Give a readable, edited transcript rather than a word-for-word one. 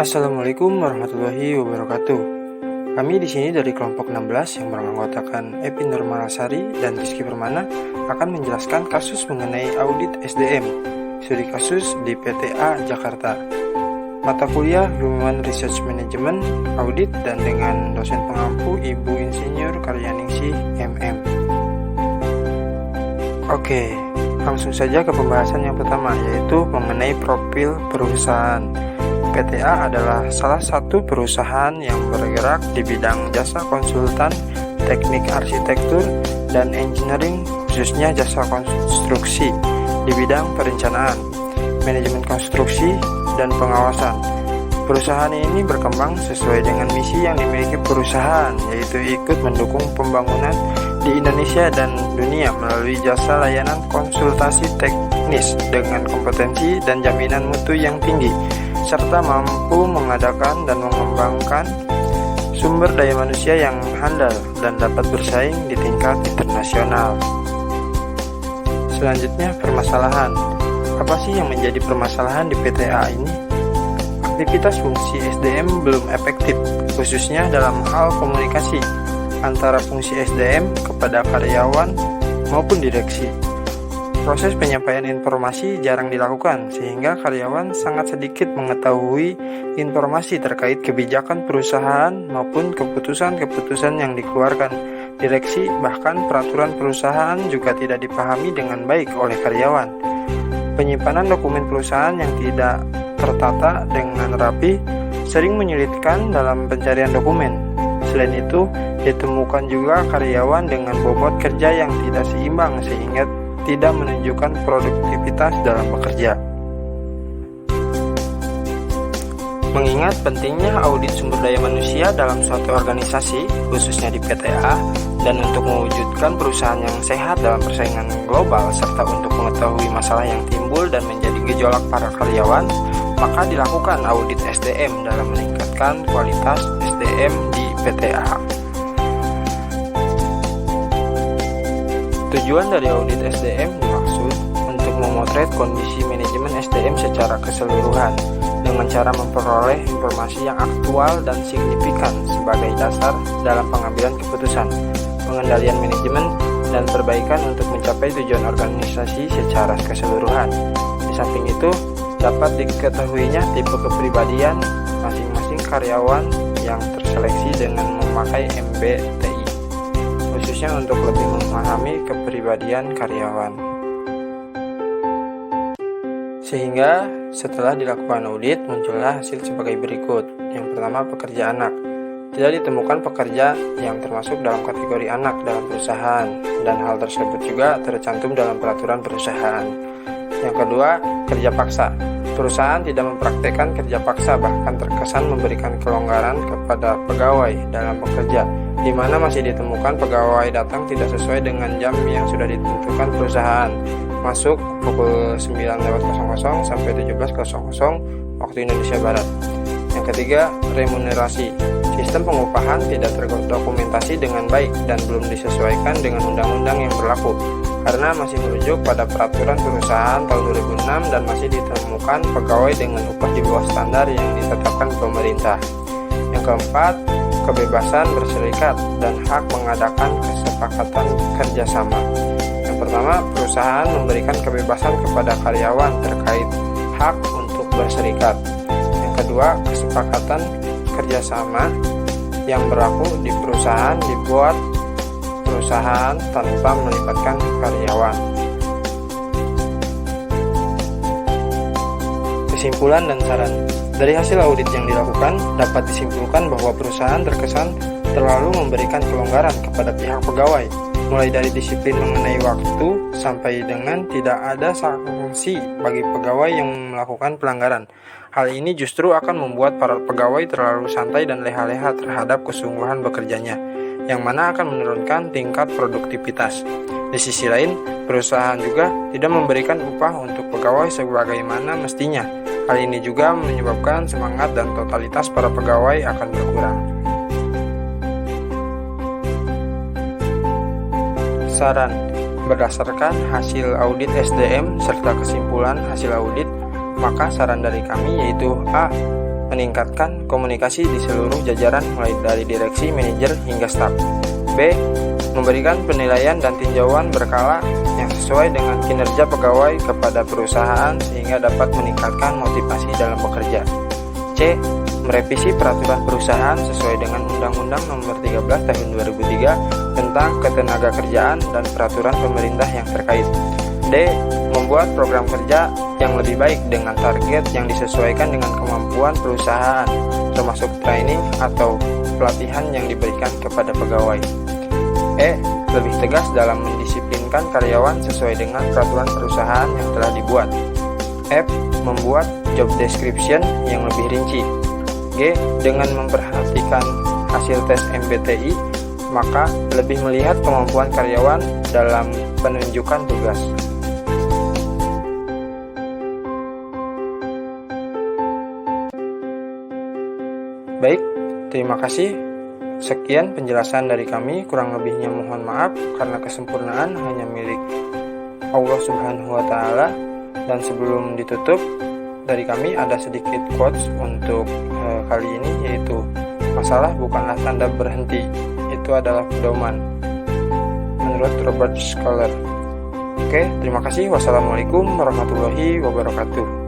Assalamualaikum warahmatullahi wabarakatuh. Kami di sini dari kelompok 16 yang beranggotakan Epi Nurmalasari dan Rizky Permana akan menjelaskan kasus mengenai audit SDM, studi kasus di PTA Jakarta. Mata kuliah Human Research Management, Audit dan dengan dosen pengampu Ibu Insinyur Karyaningsih MM. Oke, langsung saja ke pembahasan yang pertama, yaitu mengenai profil perusahaan. PTA adalah salah satu perusahaan yang bergerak di bidang jasa konsultan, teknik arsitektur, dan engineering, khususnya jasa konstruksi di bidang perencanaan, manajemen konstruksi, dan pengawasan. Perusahaan ini berkembang sesuai dengan misi yang dimiliki perusahaan, yaitu ikut mendukung pembangunan di Indonesia dan dunia melalui jasa layanan konsultasi teknis dengan kompetensi dan jaminan mutu yang tinggi, serta mampu mengadakan dan mengembangkan sumber daya manusia yang handal dan dapat bersaing di tingkat internasional. Selanjutnya, permasalahan. Apa sih yang menjadi permasalahan di PTA ini? Aktivitas fungsi SDM belum efektif, khususnya dalam hal komunikasi antara fungsi SDM kepada karyawan maupun direksi. Proses penyampaian informasi jarang dilakukan, sehingga karyawan sangat sedikit mengetahui informasi terkait kebijakan perusahaan maupun keputusan-keputusan yang dikeluarkan direksi. Bahkan peraturan perusahaan juga tidak dipahami dengan baik oleh karyawan. Penyimpanan dokumen perusahaan yang tidak tertata dengan rapi sering menyulitkan dalam pencarian dokumen. Selain itu, ditemukan juga karyawan dengan bobot kerja yang tidak seimbang sehingga tidak menunjukkan produktivitas dalam bekerja. Mengingat pentingnya audit sumber daya manusia dalam suatu organisasi, khususnya di PTA, dan untuk mewujudkan perusahaan yang sehat dalam persaingan global, serta untuk mengetahui masalah yang timbul dan menjadi gejolak para karyawan, maka dilakukan audit SDM dalam meningkatkan kualitas SDM di PTA. Tujuan dari audit SDM dimaksud untuk memotret kondisi manajemen SDM secara keseluruhan dengan cara memperoleh informasi yang aktual dan signifikan sebagai dasar dalam pengambilan keputusan, pengendalian manajemen, dan perbaikan untuk mencapai tujuan organisasi secara keseluruhan. Di samping itu, dapat diketahuinya tipe kepribadian masing-masing karyawan yang terseleksi dengan memakai MBTI, khususnya untuk lebih memahami kepribadian karyawan. Sehingga setelah dilakukan audit, muncullah hasil sebagai berikut. Yang pertama, pekerja anak. Tidak ditemukan pekerja yang termasuk dalam kategori anak dalam perusahaan, dan hal tersebut juga tercantum dalam peraturan perusahaan. Yang kedua, kerja paksa. Perusahaan tidak mempraktikkan kerja paksa, bahkan terkesan memberikan kelonggaran kepada pegawai dalam bekerja, di mana masih ditemukan pegawai datang tidak sesuai dengan jam yang sudah ditentukan perusahaan, masuk pukul 9.00 sampai 17.00 waktu Indonesia Barat. Yang ketiga, remunerasi. Sistem pengupahan tidak terdokumentasi dengan baik dan belum disesuaikan dengan undang-undang yang berlaku, karena masih merujuk pada peraturan perusahaan tahun 2006 dan masih ditemukan pegawai dengan upah di bawah standar yang ditetapkan pemerintah. Yang keempat, kebebasan berserikat dan hak mengadakan kesepakatan kerjasama. Yang pertama, perusahaan memberikan kebebasan kepada karyawan terkait hak untuk berserikat. Yang kedua, kesepakatan kerjasama yang berlaku di perusahaan dibuat perusahaan tanpa melibatkan karyawan. Kesimpulan dan saran. Dari hasil audit yang dilakukan, dapat disimpulkan bahwa perusahaan terkesan terlalu memberikan kelonggaran kepada pihak pegawai, mulai dari disiplin mengenai waktu sampai dengan tidak ada sanksi bagi pegawai yang melakukan pelanggaran. Hal ini justru akan membuat para pegawai terlalu santai dan leha-leha terhadap kesungguhan bekerjanya, yang mana akan menurunkan tingkat produktivitas. Di sisi lain, perusahaan juga tidak memberikan upah untuk pegawai sebagaimana mestinya. Hal ini juga menyebabkan semangat dan totalitas para pegawai akan berkurang. Saran. Berdasarkan hasil audit SDM serta kesimpulan hasil audit, maka saran dari kami yaitu A. meningkatkan komunikasi di seluruh jajaran mulai dari direksi, manajer, hingga staf. B. Memberikan penilaian dan tinjauan berkala yang sesuai dengan kinerja pegawai kepada perusahaan sehingga dapat meningkatkan motivasi dalam bekerja. C. Merevisi peraturan perusahaan sesuai dengan Undang-Undang Nomor 13 Tahun 2003 tentang Ketenagakerjaan dan peraturan pemerintah yang terkait. D. Membuat program kerja yang lebih baik dengan target yang disesuaikan dengan kemampuan perusahaan, termasuk training atau pelatihan yang diberikan kepada pegawai. E. Lebih tegas dalam mendisiplinkan karyawan sesuai dengan peraturan perusahaan yang telah dibuat. F. Membuat job description yang lebih rinci. G. Dengan memperhatikan hasil tes MBTI, maka lebih melihat kemampuan karyawan dalam penunjukan tugas. Baik, terima kasih. Sekian penjelasan dari kami, kurang lebihnya mohon maaf karena kesempurnaan hanya milik Allah Subhanahu wa Ta'ala. Dan sebelum ditutup, dari kami ada sedikit quotes untuk kali ini, yaitu masalah bukanlah tanda berhenti, itu adalah pedoman, menurut Robert Scholar. Oke, terima kasih. Wassalamualaikum warahmatullahi wabarakatuh.